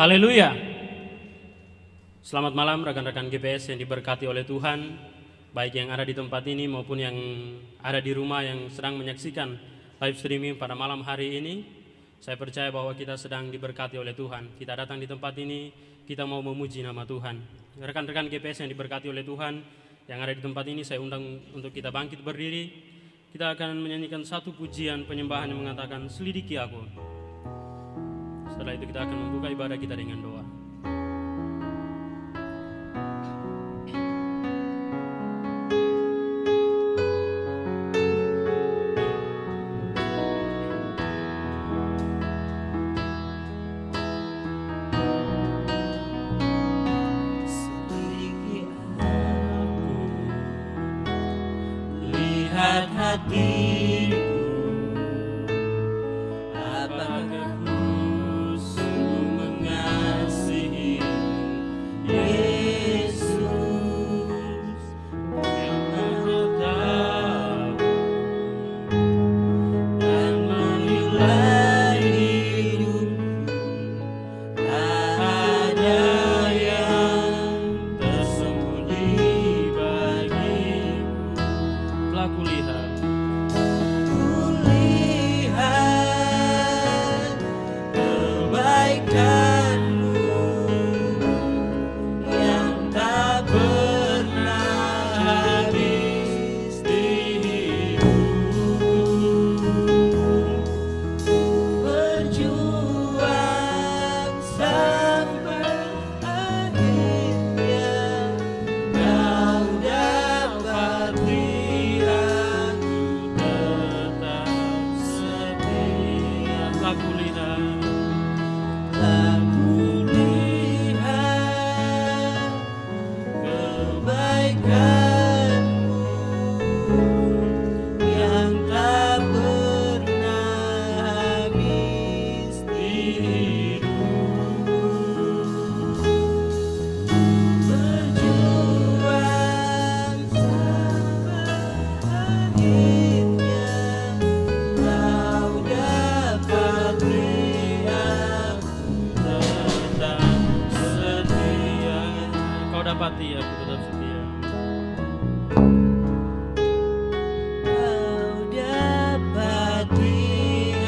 Haleluya. Selamat malam rekan-rekan GPS yang diberkati oleh Tuhan, baik yang ada di tempat ini maupun yang ada di rumah yang sedang menyaksikan live streaming pada malam hari ini. Saya percaya bahwa kita sedang diberkati oleh Tuhan. Kita datang di tempat ini, kita mau memuji nama Tuhan. Rekan-rekan GPS yang diberkati oleh Tuhan, yang ada di tempat ini saya undang untuk kita bangkit berdiri. Kita akan menyanyikan satu pujian penyembahan yang mengatakan, selidiki aku. Setelah itu kita akan membuka ibadah kita dengan doa. Selidiki aku, lihat hatiku, apakah ku sungguh mengasihi Yesus yang Maha Tahu dan menilai hidupku. Tak ada yang tersembunyi bagiku. Telah kulihat Kulihat kebaikan-Mu yang tak pernah habis di hidupku. Berjuang sampai akhirnya Kau dapati aku tetap setia. telah kulihat Aku lihat kebaikan-Mu yang tak pernah habis di hidupku. Berjuang sampai akhirnya Kau dapati aku tetap setia. Kau dapati aku tetap setia. Kau dapati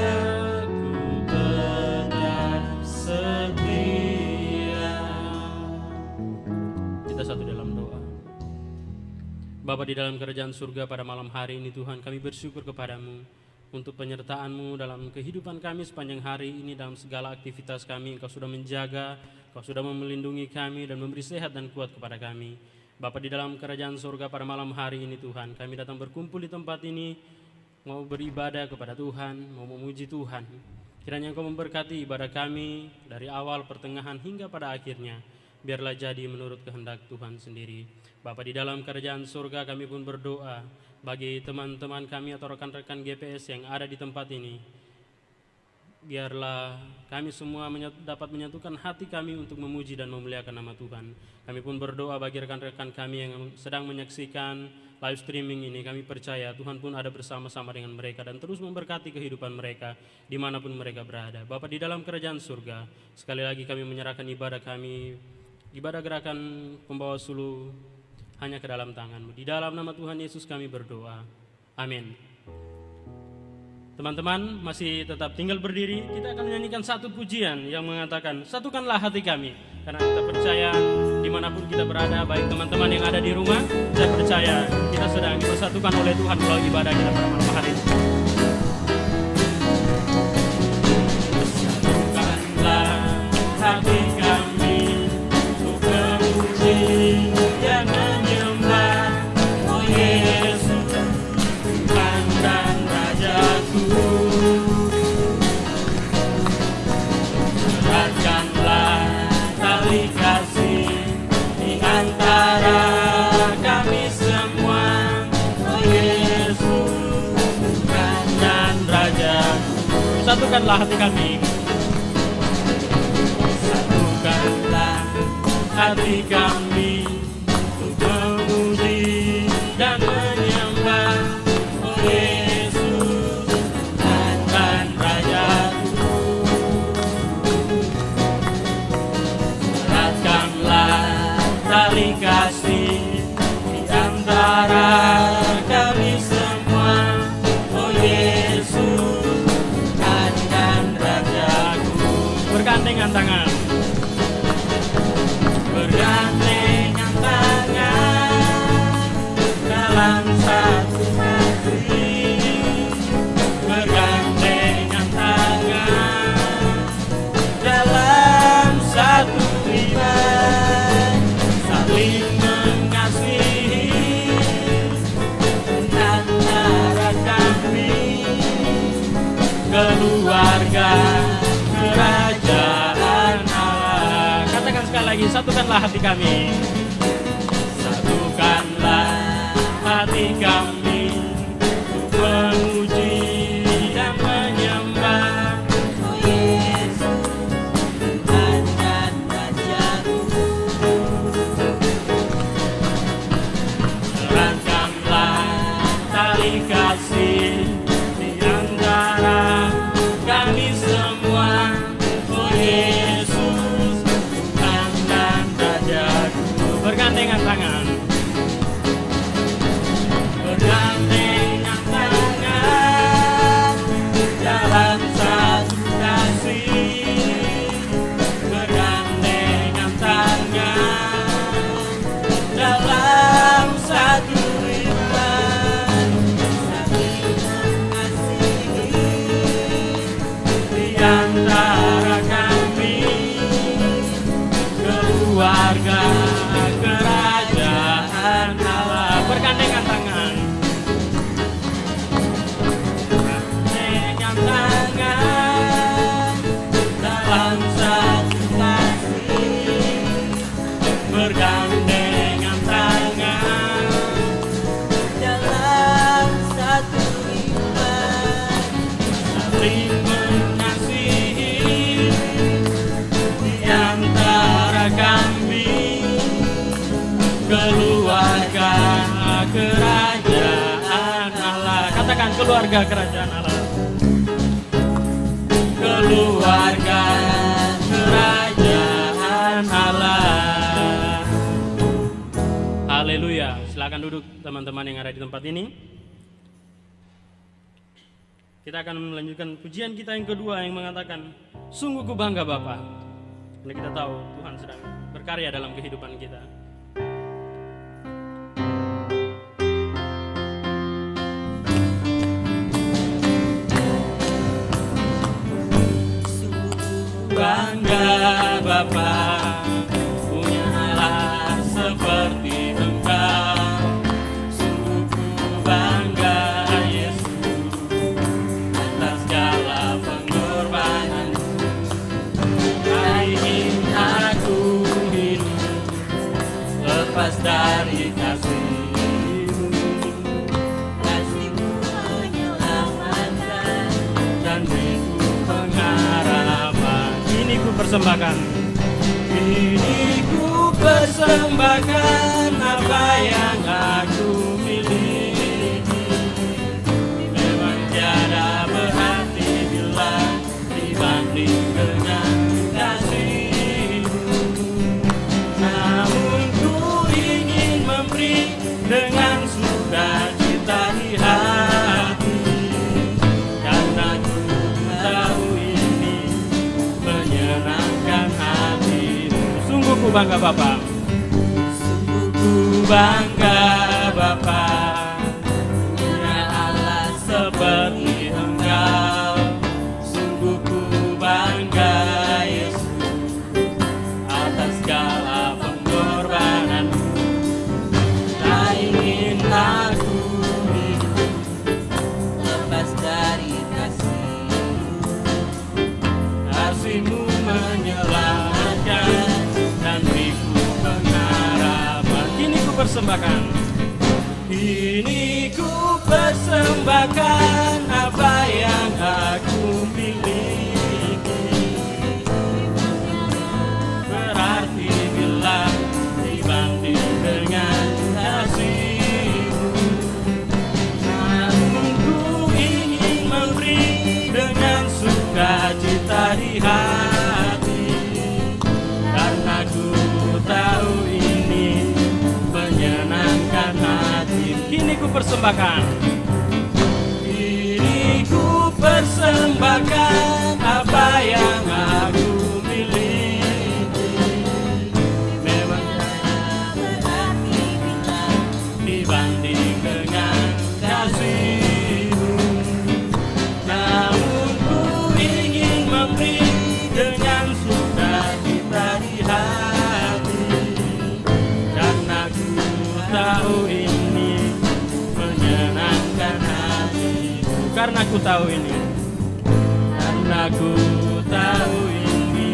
aku tetap setia. Kita satu dalam doa. Bapa di dalam kerajaan surga, pada malam hari ini Tuhan, kami bersyukur kepadamu untuk penyertaan-Mu dalam kehidupan kami sepanjang hari ini, dalam segala aktivitas kami. Engkau sudah menjaga, Engkau sudah melindungi kami dan memberi sehat dan kuat kepada kami. Bapa di dalam kerajaan surga, pada malam hari ini Tuhan, kami datang berkumpul di tempat ini, mau beribadah kepada Tuhan, mau memuji Tuhan. Kiranya Engkau memberkati ibadah kami dari awal, pertengahan, hingga pada akhirnya. Biarlah jadi menurut kehendak Tuhan sendiri. Bapa di dalam kerajaan surga, kami pun berdoa bagi teman-teman kami atau rekan-rekan GPS yang ada di tempat ini. Biarlah kami semua dapat menyatukan hati kami untuk memuji dan memuliakan nama Tuhan. Kami pun berdoa bagi rekan-rekan kami yang sedang menyaksikan live streaming ini. Kami percaya Tuhan pun ada bersama-sama dengan mereka dan terus memberkati kehidupan mereka dimanapun mereka berada. Bapa di dalam kerajaan surga, sekali lagi kami menyerahkan ibadah kami, ibadah gerakan pembawa suluh hanya ke dalam tangan-Mu. Di dalam nama Tuhan Yesus kami berdoa. Amin. Teman-teman masih tetap tinggal berdiri. Kita akan menyanyikan satu pujian yang mengatakan, satukanlah hati kami. Karena kita percaya dimanapun kita berada, baik teman-teman yang ada di rumah, saya percaya kita sedang dipersatukan oleh Tuhan melalui ibadah kita pada malam hari ini. Satukanlah hati kami untuk memuji dan menyembah Oh Yesus, Tuhan dan Rajaku. Eratkanlah tali kasih di antara kami semua Oh Yesus, Tuhan dan Rajaku. Satukanlah hati kami. Satukanlah hati kami untuk memuji dan menyembah Oh Yesus, Tuhan dan Rajaku. tali kasih di antara kami semua. Oh Yesus, Tuhan dan Rajaku. Bergandengan tangan. Bergandengan tangan dalam satu hati. Bergandengan tangan dalam satu iman. Saling mengasihi antara kami, keluarga kerajaan Allah. Katakan sekali lagi, satukanlah hati kami. Satukanlah hati kami untuk memuji dan menyembah. Oh Yesus, Tuhan dan Rajaku. Eratkanlah tali kasih di antara kami semua. Oh Yesus, Tuhan dan Rajaku. Bergandengan tangan. Bergandengan tangan dalam satu kasih. Bergandengan tangan dalam satu iman. Saling mengasihi di antara kami, keluarga kerajaan Allah. Bergandengan tangan. Bergandengan tangan dalam satu kasih. Bergandengan tangan dalam satu iman. Saling mengasihi di antara kami, keluarga kerajaan Allah. Katakan keluarga kerajaan Allah. Keluarga kerajaan Allah. Haleluya. Silakan duduk teman-teman yang ada di tempat ini. Kita akan melanjutkan pujian kita yang kedua yang mengatakan, sungguh ku bangga Bapa. Karena kita tahu Tuhan sedang berkarya dalam kehidupan kita. Bangga Bapa, punya Allah seperti Engkau. Sungguh ku bangga Yesus, atas segala pengorbanan-Mu. Tak ingin aku hidup lepas dari kasih-Mu. Kasih-Mu menyelamatkan dan beriku pengharapan. Ini ku persembahkan. Ini ku persembahkan apa yang aku miliki. Memang tiada berarti bila dibanding dengan kasih-Mu. Namun ku ingin memberi dengan sukacita di hati, karena ku tahu ini menyenangkan hati-Mu. Sungguh ku bangga Bapa. Sungguh ku bangga Bapa, punya Allah seperti Engkau. Sungguh ku bangga Yesus, atas segala pengorbanan-Mu. Tak ingin aku hidup lepas dari kasih-Mu. Kasih-Mu menyelamatkan dan beriku pengharapan. Kini ku persembahkan. Kini ku persembahkan apa yang aku miliki. Berarti bila dibanding dengan kasih-Mu. Namun ku ingin memberi dengan sukacita di hati, karena ku tahu ini persembahkan. Ini ku persembahkan apa yang aku miliki. Memang berarti bila dibanding dengan kasih-Mu. Namun ku ingin memberi dengan sukacita di hati, karena ku tahu ini menyenangkan hati-Mu. Karena ku tahu ini, Karena ku tahu ini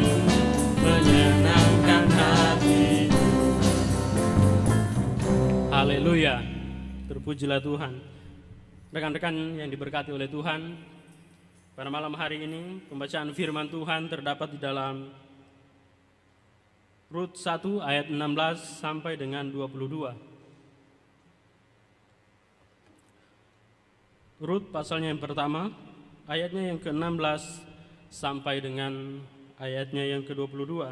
menyenangkan hati-Mu. haleluya, terpujilah Tuhan. Rekan-rekan yang diberkati oleh Tuhan, pada malam hari ini pembacaan firman Tuhan terdapat di dalam Rut 1 ayat 16 sampai dengan 22. Rut pasalnya yang pertama, ayatnya yang ke-16 sampai dengan ayatnya yang ke-22.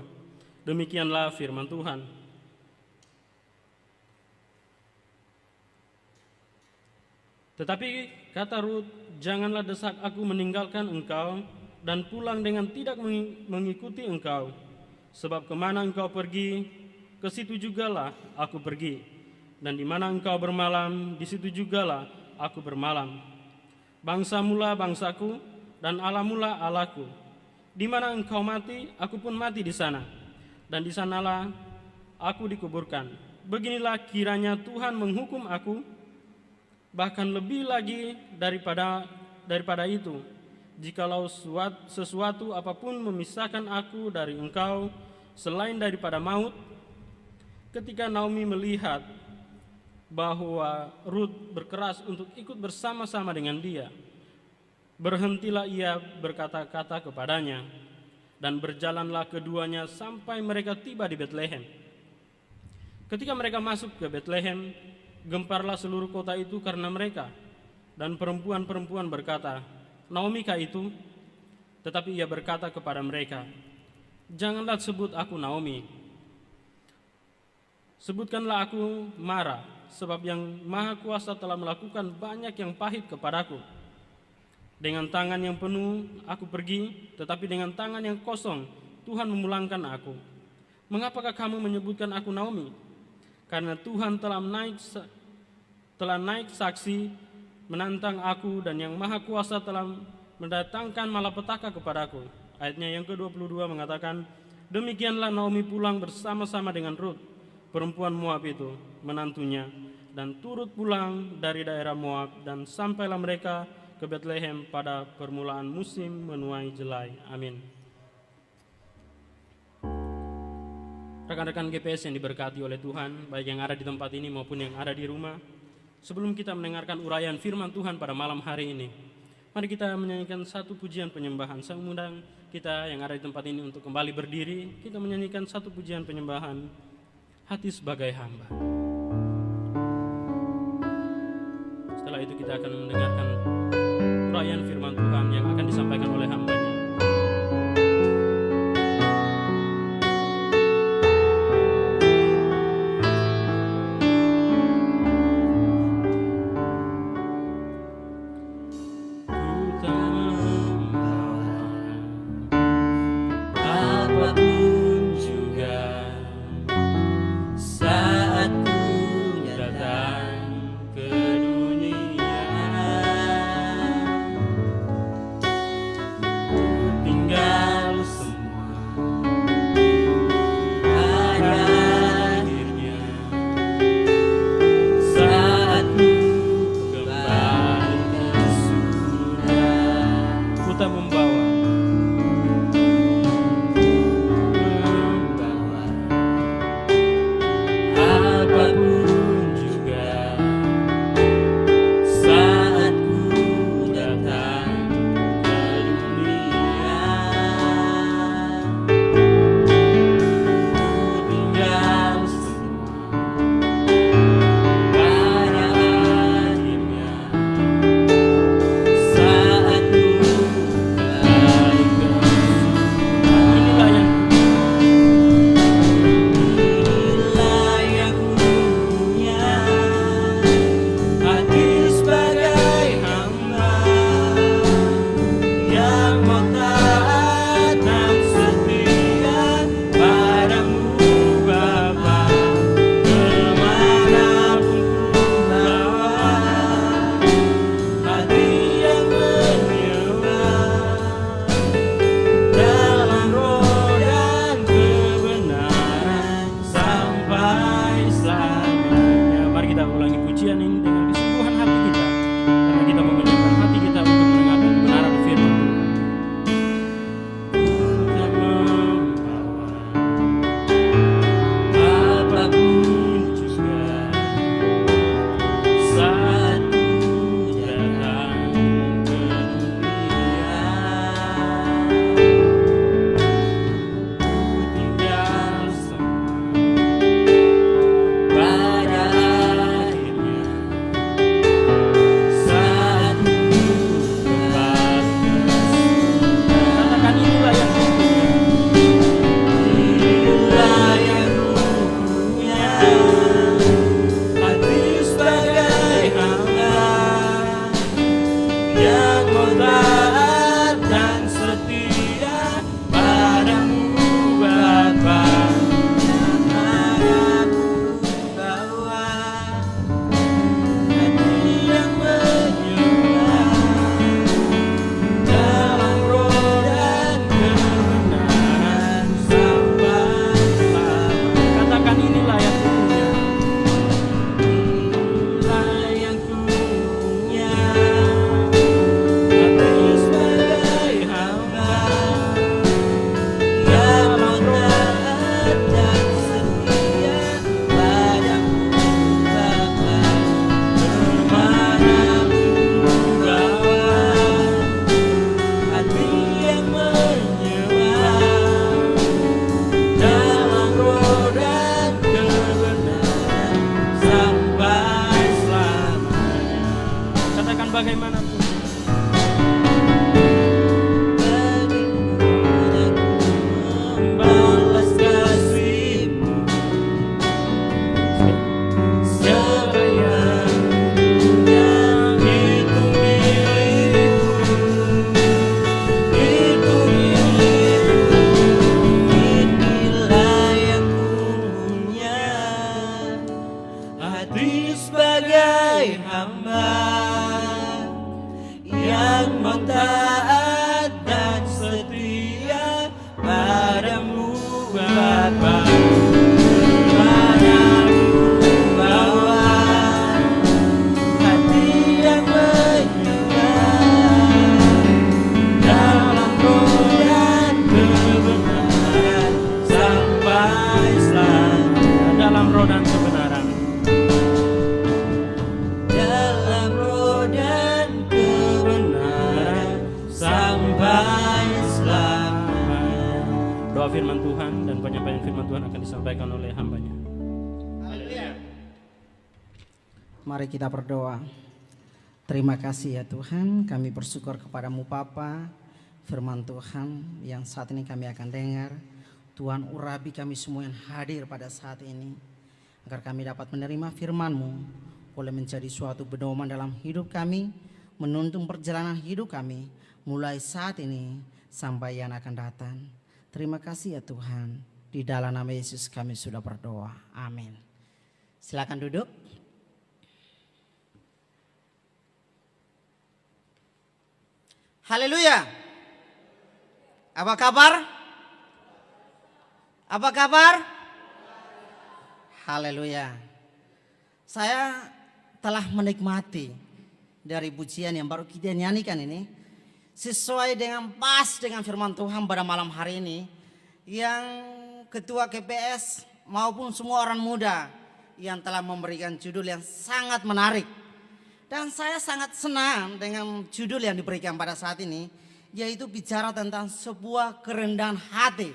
Demikianlah firman Tuhan. Tetapi kata Rut, janganlah desak aku meninggalkan engkau dan pulang dengan tidak mengikuti engkau. Sebab kemana engkau pergi, ke situ jugalah aku pergi. Dan di mana engkau bermalam, di situ jugalah aku bermalam. Bangsa mula bangsaku dan Allah mula Allahku. Di mana engkau mati, aku pun mati di sana. Dan di sanalah aku dikuburkan. Beginilah kiranya Tuhan menghukum aku, bahkan lebih lagi daripada itu, jikalau sesuatu apapun memisahkan aku dari engkau selain daripada maut. Ketika Naomi melihat bahwa Rut berkeras untuk ikut bersama-sama dengan dia, berhentilah ia berkata-kata kepadanya, dan berjalanlah keduanya sampai mereka tiba di Betlehem. Ketika mereka masuk ke Betlehem, gemparlah seluruh kota itu karena mereka, dan perempuan-perempuan berkata, Naomi kah itu? Tetapi ia berkata kepada mereka, janganlah sebut aku Naomi, sebutkanlah aku Mara, sebab yang Maha Kuasa telah melakukan banyak yang pahit kepadaku. Dengan tangan yang penuh aku pergi, tetapi dengan tangan yang kosong Tuhan memulangkan aku. Mengapakah kamu menyebutkan aku Naomi? Karena Tuhan telah naik saksi menantang aku, dan yang Maha Kuasa telah mendatangkan malapetaka kepadaku. Ayatnya yang ke-22 mengatakan, demikianlah Naomi pulang bersama-sama dengan Rut, perempuan Moab itu, menantunya, dan turut pulang dari daerah Moab, dan sampailah mereka ke Betlehem pada permulaan musim menuai jelai. Amin. Rekan-rekan GPS yang diberkati oleh Tuhan, baik yang ada di tempat ini maupun yang ada di rumah, sebelum kita mendengarkan uraian firman Tuhan pada malam hari ini, mari kita menyanyikan satu pujian penyembahan. Saya mengundang kita yang ada di tempat ini untuk kembali berdiri. Kita menyanyikan satu pujian penyembahan, Hati Sebagai Hamba. Setelah itu kita akan mendengarkan uraian firman Tuhan yang akan disampaikan oleh hamba-Nya. Ku sampai selamanya. Mari kita ulangi pujian ini dengan kesungguhan hati kita, karena kita mengerjakan hati kita untuk mendengarkan kebenaran firman Tuhan. Yang membawa apapun juga saat ku datang ke dunia, ku tinggal pada akhirnya saat ku kembali ke surga. Katakan inilah yang Inilah yang kupunya, hati sebagai hamba yang mau taat dan setia padamu Bapa. Aku bawa hati yang menyembah dalam roh dan kebenaran sampai selamanya. katakan inilah yang kupunya. Inilah yang kupunya, hati sebagai hamba yang mau taat dan setia padamu Bapa. Kemana-pun bawa hati yang menyembah dalam roh dan kebenaran sampai selamanya. Katakan bagaimanapun. Membalas kasih-Mu, siapa yang punya itu milikku, itu milikku. Inilah yang kupunya, hati sebagai hamba yang mau taat dan setia padamu Bapa. Kemana-pun bawa hati yang menyembah dalam roh dan kebenaran sampai selamanya. Dalam roh dan kebenaran. Dalam roh dan kebenaran sampai selamanya. Doa firman Tuhan dan penyampaian firman Tuhan akan disampaikan oleh hambanya. Mari kita berdoa. Terima kasih ya Tuhan, kami bersyukur kepadamu Bapa. Firman Tuhan yang saat ini kami akan dengar, Tuhan urapi kami semua yang hadir pada saat ini, agar kami dapat menerima firman-Mu, boleh menjadi suatu pedoman dalam hidup kami, menuntun perjalanan hidup kami, mulai saat ini sampai yang akan datang. Terima kasih ya Tuhan, di dalam nama Yesus kami sudah berdoa, amin. Silakan duduk. Haleluya. Apa kabar? Apa kabar? Haleluya. Saya telah menikmati dari pujian yang baru kita nyanyikan ini, sesuai dengan pas dengan firman Tuhan pada malam hari ini, yang ketua KPS maupun semua orang muda yang telah memberikan judul yang sangat menarik. Dan saya sangat senang dengan judul yang diberikan pada saat ini, yaitu bicara tentang sebuah kerendahan hati.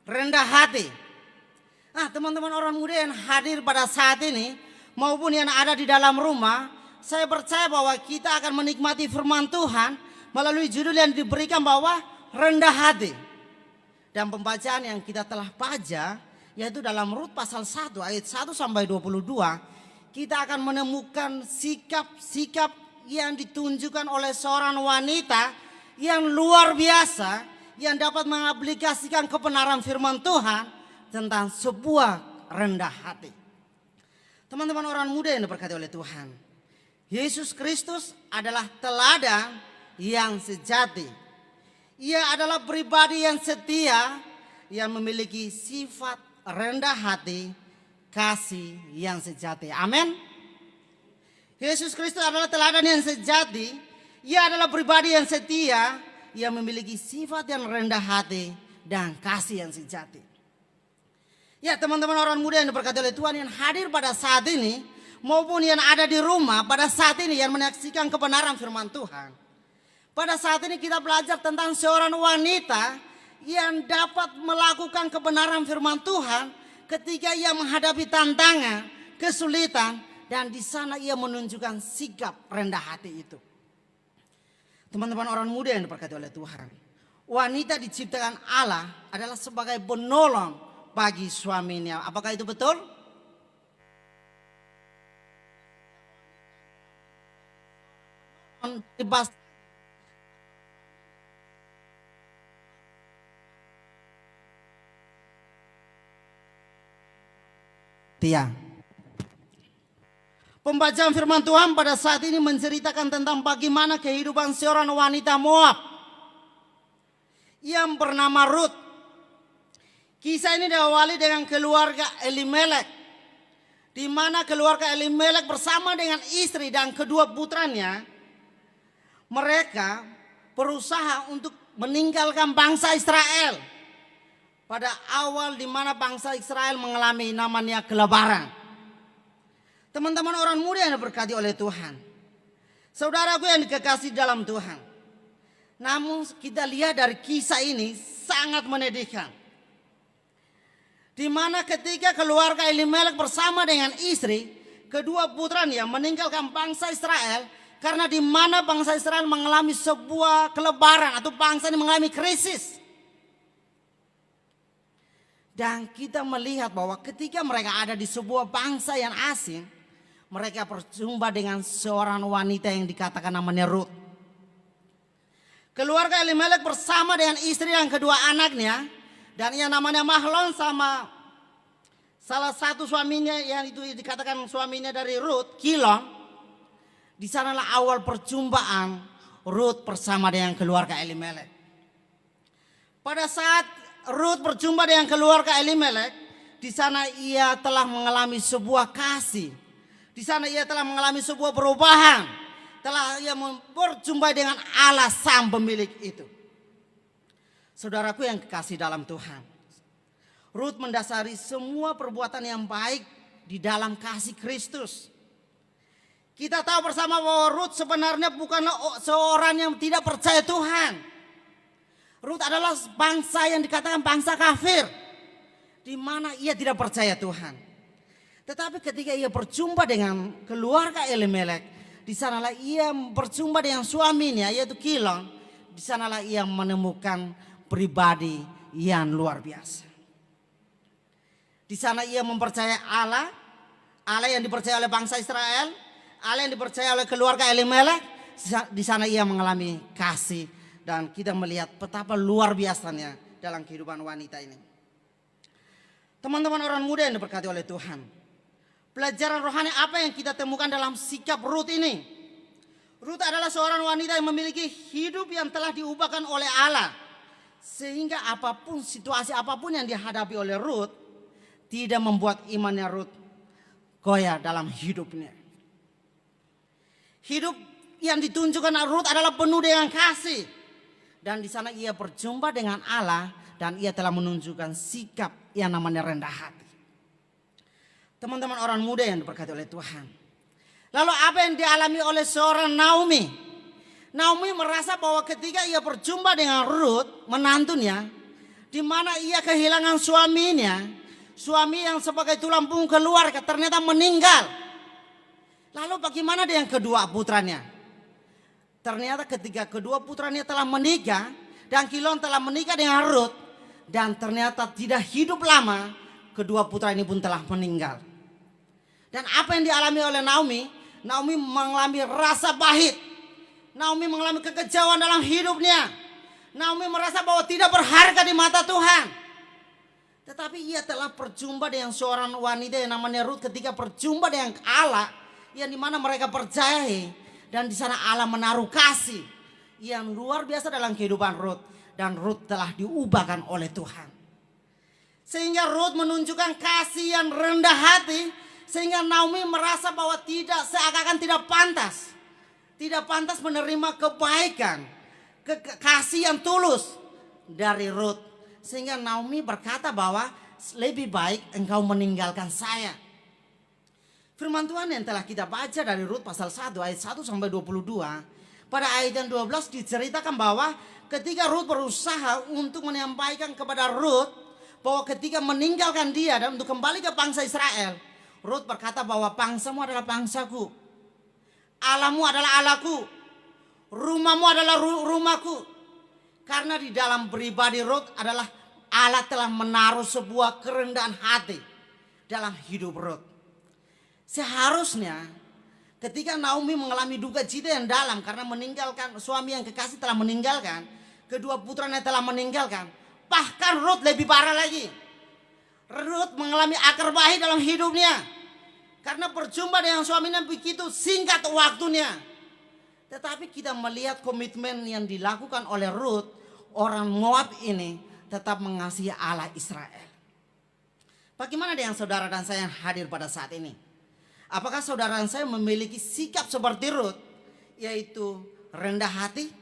Rendah hati. Nah, teman-teman orang muda yang hadir pada saat ini maupun yang ada di dalam rumah, saya percaya bahwa kita akan menikmati firman Tuhan melalui judul yang diberikan bahwa rendah hati. Dan pembacaan yang kita telah baca yaitu dalam Rut pasal 1 ayat 1 sampai 22. Kita akan menemukan sikap-sikap yang ditunjukkan oleh seorang wanita yang luar biasa, yang dapat mengaplikasikan kebenaran firman Tuhan tentang sebuah rendah hati. Teman-teman orang muda yang diberkati oleh Tuhan, Yesus Kristus adalah teladan yang sejati. Ia adalah pribadi yang setia, yang memiliki sifat rendah hati kasih yang sejati. Amin. Yesus Kristus adalah teladan yang sejati. Ia adalah pribadi yang setia. Ia memiliki sifat yang rendah hati dan kasih yang sejati. Ya teman-teman orang muda yang diberkati oleh Tuhan yang hadir pada saat ini, maupun yang ada di rumah pada saat ini yang menyaksikan kebenaran firman Tuhan. Pada saat ini kita belajar tentang seorang wanita yang dapat melakukan kebenaran firman Tuhan ketika ia menghadapi tantangan, kesulitan, dan di sana ia menunjukkan sikap rendah hati itu. Teman-teman orang muda yang diberkati oleh Tuhan, wanita diciptakan Allah adalah sebagai penolong bagi suaminya. Apakah itu betul? Pembacaan firman Tuhan pada saat ini menceritakan tentang bagaimana kehidupan seorang wanita Moab yang bernama Ruth. Kisah ini diawali dengan keluarga Elimelek, di mana keluarga Elimelek bersama dengan istri dan kedua putranya, mereka berusaha untuk meninggalkan bangsa Israel pada awal di mana bangsa Israel mengalami namanya kelaparan. Teman-teman orang muda yang diberkati oleh Tuhan, saudaraku yang dikasihi dalam Tuhan, namun kita lihat dari kisah ini sangat menyedihkan, di mana ketika keluarga Elimelek bersama dengan istri, kedua putranya meninggalkan bangsa Israel, karena di mana bangsa Israel mengalami sebuah kelaparan atau bangsa ini mengalami krisis. Dan kita melihat bahwa ketika mereka ada di sebuah bangsa yang asing, mereka berjumpa dengan seorang wanita yang dikatakan namanya Ruth. Keluarga Elimelek bersama dengan istri dan kedua anaknya, dan yang namanya Mahlon sama salah satu suaminya yang itu dikatakan suaminya dari Ruth, Kilon. Di sanalah awal perjumpaan Ruth bersama dengan keluarga Elimelek. Pada saat Ruth berjumpa dengan keluarga Elimelek, di sana ia telah mengalami sebuah kasih. Di sana ia telah mengalami sebuah perubahan. Telah ia berjumpa dengan Allah sang pemilik itu. Saudaraku yang kekasih dalam Tuhan, Ruth mendasari semua perbuatan yang baik di dalam kasih Kristus. Kita tahu bersama bahwa Ruth sebenarnya bukanlah seorang yang tidak percaya Tuhan. Ruth adalah bangsa yang dikatakan bangsa kafir, di mana ia tidak percaya Tuhan. Tetapi ketika ia berjumpa dengan keluarga Elimelek, di sanalah ia berjumpa dengan suaminya yaitu Kilon. Di sanalah ia menemukan pribadi yang luar biasa. Di sana ia mempercayai Allah, Allah yang dipercaya oleh bangsa Israel, Allah yang dipercaya oleh keluarga Elimelek. Di sana ia mengalami kasih, dan kita melihat betapa luar biasanya dalam kehidupan wanita ini. Teman-teman orang muda yang diberkati oleh Tuhan, pelajaran rohani apa yang kita temukan dalam sikap Ruth ini? Ruth adalah seorang wanita yang memiliki hidup yang telah diubahkan oleh Allah, sehingga apapun situasi apapun yang dihadapi oleh Ruth tidak membuat imannya Ruth goyah dalam hidupnya. Hidup yang ditunjukkan Ruth adalah penuh dengan kasih, dan di sana ia berjumpa dengan Allah dan ia telah menunjukkan sikap yang namanya rendah hati. Teman-teman orang muda yang diberkati oleh Tuhan, lalu apa yang dialami oleh seorang Naomi? Naomi merasa bahwa ketika ia berjumpa dengan Ruth, menantunya, di mana ia kehilangan suaminya, suami yang sebagai tulang punggung keluarga ternyata meninggal. Lalu bagaimana dengan kedua putranya? Ternyata ketika kedua putranya telah menikah, dan Kilon telah menikah dengan Ruth, dan ternyata tidak hidup lama, kedua putra ini pun telah meninggal. Dan apa yang dialami oleh Naomi? Naomi mengalami rasa pahit. Naomi mengalami kekecewaan dalam hidupnya. Naomi merasa bahwa tidak berharga di mata Tuhan. Tetapi ia telah berjumpa dengan seorang wanita yang namanya Ruth. Ketika berjumpa dengan Allah, yang dimana mereka percayai, dan di sana Allah menaruh kasih yang luar biasa dalam kehidupan Ruth, dan Ruth telah diubahkan oleh Tuhan. Sehingga Rut menunjukkan kasih yang rendah hati, sehingga Naomi merasa bahwa seakan-akan tidak pantas. Tidak pantas menerima kebaikan, kasih yang tulus dari Rut. Sehingga Naomi berkata bahwa lebih baik engkau meninggalkan saya. Firman Tuhan yang telah kita baca dari Rut pasal 1 ayat 1 sampai 22. Pada ayat yang 12 diceritakan bahwa ketika Rut berusaha untuk menyampaikan kepada Rut bahwa ketika meninggalkan dia dan untuk kembali ke bangsa Israel, Rut berkata bahwa bangsamu adalah bangsaku, Allahmu adalah Allahku, rumahmu adalah rumahku. Karena di dalam pribadi Rut adalah Allah telah menaruh sebuah kerendahan hati dalam hidup Rut. Seharusnya ketika Naomi mengalami duka cita yang dalam karena meninggalkan suami yang kekasih telah meninggalkan, kedua putranya telah meninggalkan, bahkan Rut lebih parah lagi. Rut mengalami akar bahi dalam hidupnya karena berjumpa dengan suaminya begitu singkat waktunya. Tetapi kita melihat komitmen yang dilakukan oleh Rut, orang Moab ini tetap mengasihi Allah Israel. Bagaimana dengan saudara dan saya yang hadir pada saat ini? Apakah saudara dan saya memiliki sikap seperti Rut, yaitu rendah hati?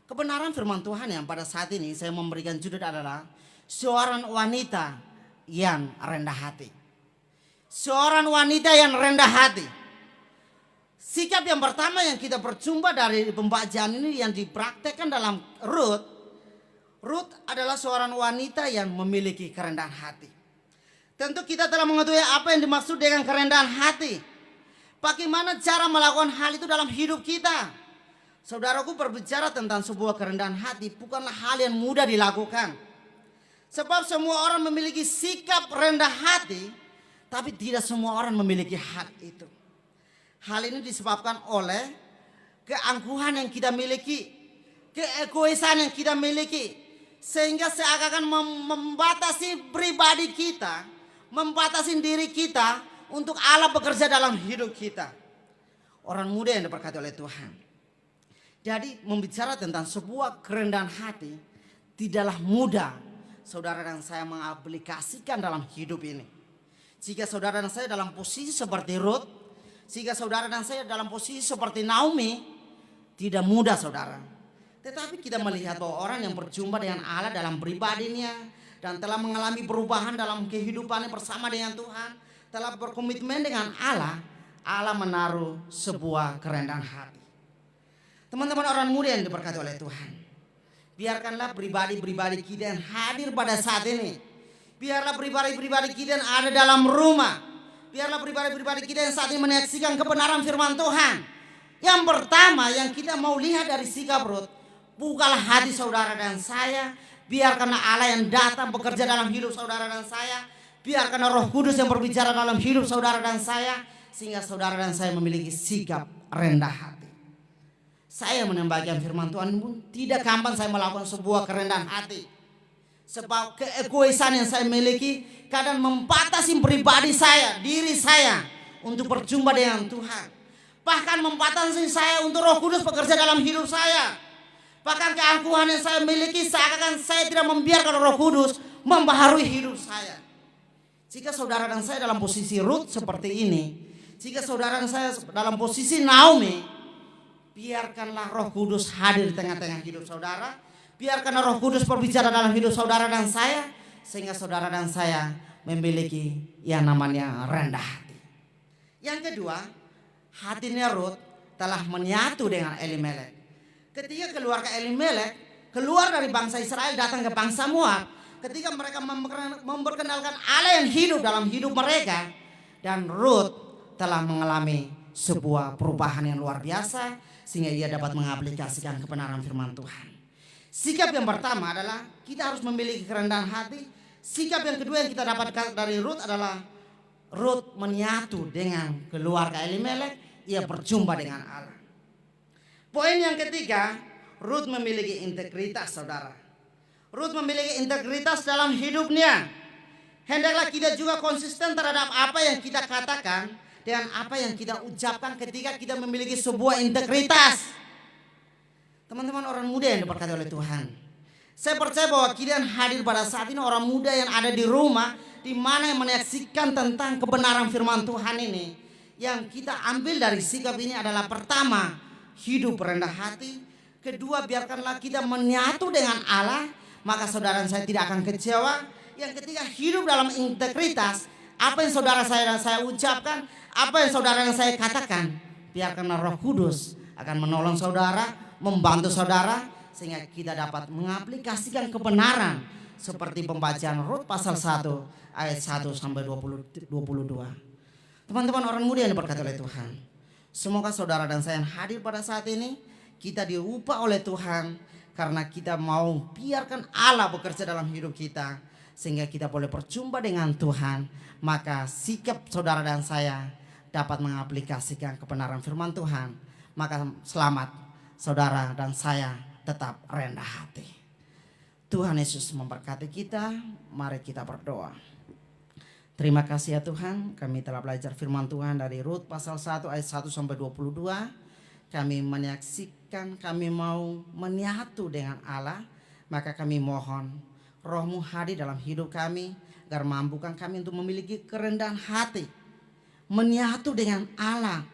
Kebenaran firman Tuhan yang pada saat ini saya memberikan judul adalah seorang wanita yang rendah hati. Seorang wanita yang rendah hati. Sikap yang pertama yang kita berjumpa dari pembacaan ini yang dipraktekkan dalam Rut. Rut adalah seorang wanita yang memiliki kerendahan hati. Tentu kita telah mengetahui apa yang dimaksud dengan kerendahan hati. Bagaimana cara melakukan hal itu dalam hidup kita. Saudaraku, berbicara tentang sebuah kerendahan hati bukanlah hal yang mudah dilakukan. Sebab semua orang memiliki sikap rendah hati, tapi tidak semua orang memiliki hal itu. Hal ini disebabkan oleh keangkuhan yang kita miliki, keegoisan yang kita miliki, sehingga seakan-akan membatasi pribadi kita, membatasi diri kita untuk Allah bekerja dalam hidup kita. Orang muda yang diberkati oleh Tuhan. Jadi membicara tentang sebuah kerendahan hati tidaklah mudah saudara dan saya mengaplikasikan dalam hidup ini. Jika saudara dan saya dalam posisi seperti Rut, jika saudara dan saya dalam posisi seperti Naomi, tidak mudah saudara. Tetapi kita melihat bahwa orang yang berjumpa dengan Allah dalam pribadinya dan telah mengalami perubahan dalam kehidupannya bersama dengan Tuhan, telah berkomitmen dengan Allah, Allah menaruh sebuah kerendahan hati. Teman-teman orang muda yang diberkati oleh Tuhan, biarkanlah pribadi-pribadi kita yang hadir pada saat ini, biarlah pribadi-pribadi kita yang ada dalam rumah, biarlah pribadi-pribadi kita yang saat ini menyaksikan kebenaran firman Tuhan. Yang pertama yang kita mau lihat dari sikap Rut, bukalah hati saudara dan saya, biarkanlah Allah yang datang bekerja dalam hidup saudara dan saya, biarkanlah Roh Kudus yang berbicara dalam hidup saudara dan saya, sehingga saudara dan saya memiliki sikap rendah hati. Saya menyampaikan firman Tuhan pun tidak gampang saya melakukan sebuah kerendahan hati. Sebab keegoisan yang saya miliki kadang membatasi pribadi saya, diri saya untuk berjumpa dengan Tuhan. Bahkan membatasi saya untuk Roh Kudus bekerja dalam hidup saya. Bahkan keangkuhan yang saya miliki seakan saya tidak membiarkan Roh Kudus membaharui hidup saya. Jika saudara dan saya dalam posisi Rut seperti ini, jika saudara dan saya dalam posisi Naomi, biarkanlah Roh Kudus hadir di tengah-tengah hidup saudara. Biarkanlah Roh Kudus berbicara dalam hidup saudara dan saya, sehingga saudara dan saya memiliki yang namanya rendah hati. Yang kedua, hatinya Rut telah menyatu dengan Elimelek. Ketika keluarga Elimelek keluar dari bangsa Israel datang ke bangsa Moab, ketika mereka memperkenalkan Allah yang hidup dalam hidup mereka, dan Rut telah mengalami sebuah perubahan yang luar biasa sehingga ia dapat mengaplikasikan kebenaran firman Tuhan. Sikap yang pertama adalah kita harus memiliki kerendahan hati. Sikap yang kedua yang kita dapatkan dari Rut adalah Rut menyatu dengan keluarga Elimelek, ia berjumpa dengan Allah. Poin yang ketiga, Rut memiliki integritas saudara. Rut memiliki integritas dalam hidupnya. Hendaklah kita juga konsisten terhadap apa yang kita katakan dengan apa yang kita ucapkan ketika kita memiliki sebuah integritas. Teman-teman orang muda yang diberkati oleh Tuhan, Saya percaya bahwa kalian hadir pada saat ini orang muda yang ada di rumah, di mana yang menyaksikan tentang kebenaran firman Tuhan ini. Yang kita ambil dari sikap ini adalah pertama, hidup rendah hati. Kedua, biarkanlah kita menyatu dengan Allah, maka saudara saya tidak akan kecewa. Yang ketiga, hidup dalam integritas. Apa yang saudara saya dan saya ucapkan, apa yang saudara dan saya katakan, biarkanlah Roh Kudus akan menolong saudara, membantu saudara, sehingga kita dapat mengaplikasikan kebenaran seperti pembacaan Rut pasal 1 ayat 1 sampai 22. Teman-teman orang muda yang diberkati oleh Tuhan, semoga saudara dan saya yang hadir pada saat ini, kita diupah oleh Tuhan karena kita mau biarkan Allah bekerja dalam hidup kita, sehingga kita boleh berjumpa dengan Tuhan. Maka sikap saudara dan saya dapat mengaplikasikan kebenaran firman Tuhan. Maka selamat saudara dan saya tetap rendah hati. Tuhan Yesus memberkati kita. Mari kita berdoa. Terima kasih ya Tuhan, kami telah belajar firman Tuhan dari Rut pasal 1 ayat 1 sampai 22. Kami menyaksikan, kami mau menyatu dengan Allah. Maka kami mohon Roh-Mu hadir dalam hidup kami, agar mampukan kami untuk memiliki kerendahan hati, menyatu dengan Allah,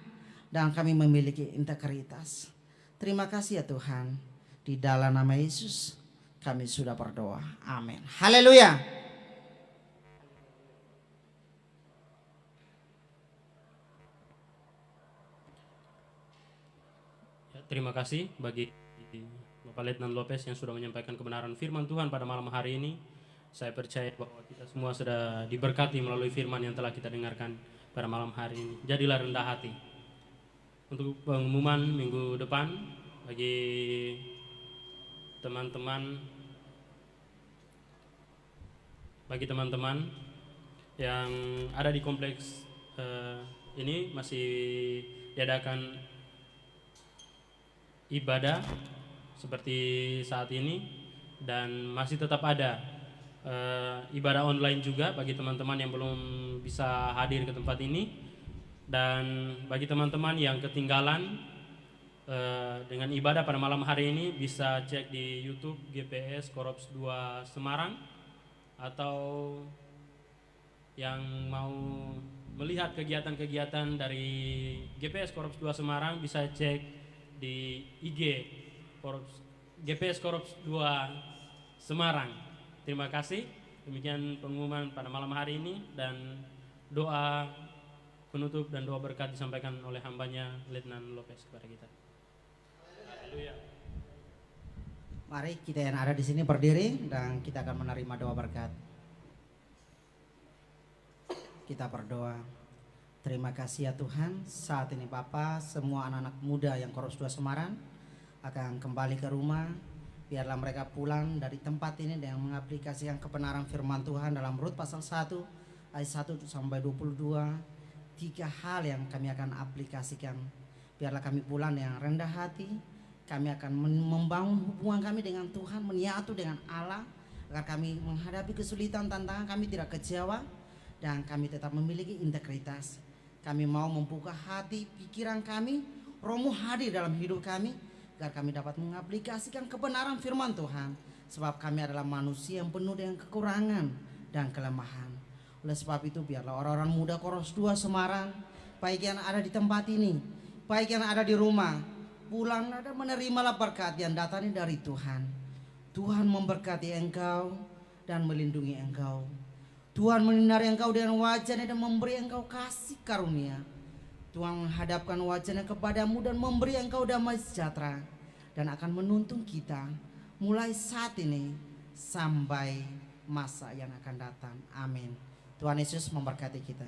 dan kami memiliki integritas. Terima kasih ya Tuhan. Di dalam nama Yesus kami sudah berdoa. Amin. Haleluya. Ya, terima kasih bagi Bapak Letnan Lopez yang sudah menyampaikan kebenaran firman Tuhan pada malam hari ini. Saya percaya bahwa kita semua sudah diberkati melalui firman yang telah kita dengarkan pada malam hari ini. Jadilah rendah hati. Untuk pengumuman minggu depan bagi teman-teman yang ada di kompleks ini masih diadakan ibadah seperti saat ini, dan masih tetap ada ibadah online juga bagi teman-teman yang belum bisa hadir ke tempat ini. Dan bagi teman-teman yang ketinggalan dengan ibadah pada malam hari ini, bisa cek di YouTube GPS Korps 2 Semarang, atau yang mau melihat kegiatan-kegiatan dari GPS Korps 2 Semarang bisa cek di IG GPS Korps 2 Semarang. Terima kasih. Demikian pengumuman pada malam hari ini, dan doa penutup dan doa berkat disampaikan oleh hambanya Letnan Lopez kepada kita. Haleluya. Mari kita yang ada di sini berdiri dan kita akan menerima doa berkat. Kita berdoa. Terima kasih ya Tuhan, saat ini Bapa, semua anak-anak muda yang Korps 2 Semarang akan kembali ke rumah. Biarlah mereka pulang dari tempat ini dengan mengaplikasikan kebenaran firman Tuhan dalam Rut pasal 1 ayat 1 sampai 22. 3 hal yang kami akan aplikasikan. Biarlah kami pulang dengan rendah hati. Kami akan membangun hubungan kami dengan Tuhan, menyatu dengan Allah, agar kami menghadapi kesulitan, tantangan, kami tidak kecewa, dan kami tetap memiliki integritas. Kami mau membuka hati, pikiran kami, Roh-Mu hadir dalam hidup kami, agar kami dapat mengaplikasikan kebenaran firman Tuhan. Sebab kami adalah manusia yang penuh dengan kekurangan dan kelemahan. Oleh sebab itu, biarlah orang-orang muda Korps 2 Semarang, baik yang ada di tempat ini, baik yang ada di rumah, pulang dan menerimalah berkat yang datang dari Tuhan. Tuhan memberkati engkau dan melindungi engkau. Tuhan menyinari engkau dengan wajah-Nya dan memberi engkau kasih karunia. Tuhan menghadapkan wajah-Nya kepadamu dan memberi engkau damai sejahtera, dan akan menuntun kita mulai saat ini sampai masa yang akan datang. Amin. Tuhan Yesus memberkati kita.